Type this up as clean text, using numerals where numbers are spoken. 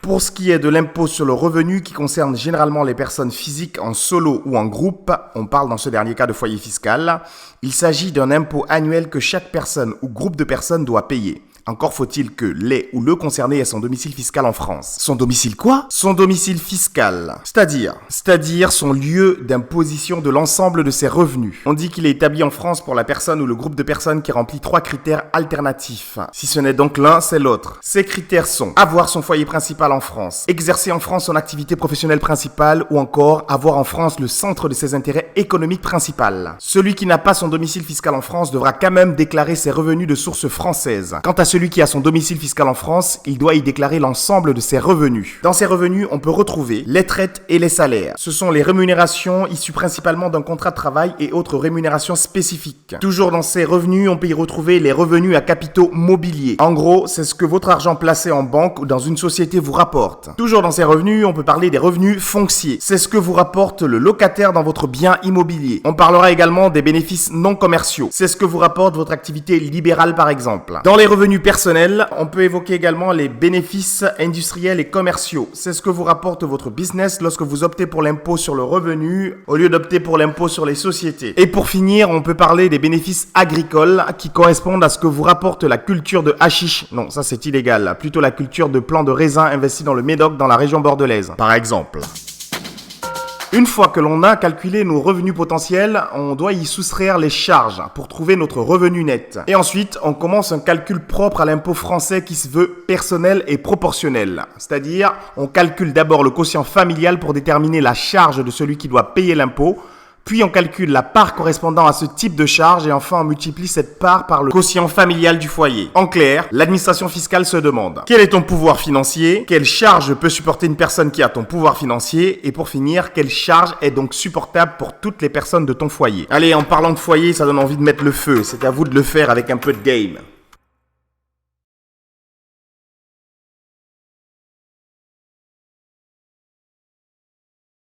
Pour ce qui est de l'impôt sur le revenu qui concerne généralement les personnes physiques en solo ou en groupe, on parle dans ce dernier cas de foyer fiscal, il s'agit d'un impôt annuel que chaque personne ou groupe de personnes doit payer. Encore faut-il que les ou le concerné ait son domicile fiscal en France. Son domicile quoi? Son domicile fiscal. C'est-à-dire son lieu d'imposition de l'ensemble de ses revenus. On dit qu'il est établi en France pour la personne ou le groupe de personnes qui remplit 3 critères alternatifs. Si ce n'est donc l'un, c'est l'autre. Ces critères sont avoir son foyer principal en France, exercer en France son activité professionnelle principale ou encore avoir en France le centre de ses intérêts économiques principal. Celui qui n'a pas son domicile fiscal en France devra quand même déclarer ses revenus de source française. Quant à celui qui a son domicile fiscal en France, il doit y déclarer l'ensemble de ses revenus. Dans ces revenus, on peut retrouver les traites et les salaires. Ce sont les rémunérations issues principalement d'un contrat de travail et autres rémunérations spécifiques. Toujours dans ces revenus, on peut y retrouver les revenus à capitaux mobiliers. En gros, c'est ce que votre argent placé en banque ou dans une société vous rapporte. Toujours dans ces revenus, on peut parler des revenus fonciers. C'est ce que vous rapporte le locataire dans votre bien immobilier. On parlera également des bénéfices non commerciaux. C'est ce que vous rapporte votre activité libérale par exemple. Dans les revenus personnel, on peut évoquer également les bénéfices industriels et commerciaux. C'est ce que vous rapporte votre business lorsque vous optez pour l'impôt sur le revenu au lieu d'opter pour l'impôt sur les sociétés. Et pour finir, on peut parler des bénéfices agricoles qui correspondent à ce que vous rapporte la culture de hashish. Non, ça c'est illégal. Plutôt la culture de plants de raisin investis dans le Médoc dans la région bordelaise, par exemple. Une fois que l'on a calculé nos revenus potentiels, on doit y soustraire les charges pour trouver notre revenu net. Et ensuite, on commence un calcul propre à l'impôt français qui se veut personnel et proportionnel. C'est-à-dire, on calcule d'abord le quotient familial pour déterminer la charge de celui qui doit payer l'impôt. Puis on calcule la part correspondant à ce type de charge et enfin on multiplie cette part par le quotient familial du foyer. En clair, l'administration fiscale se demande quel est ton pouvoir financier, quelle charge peut supporter une personne qui a ton pouvoir financier et pour finir, quelle charge est donc supportable pour toutes les personnes de ton foyer. Allez, en parlant de foyer, ça donne envie de mettre le feu, c'est à vous de le faire avec un peu de game.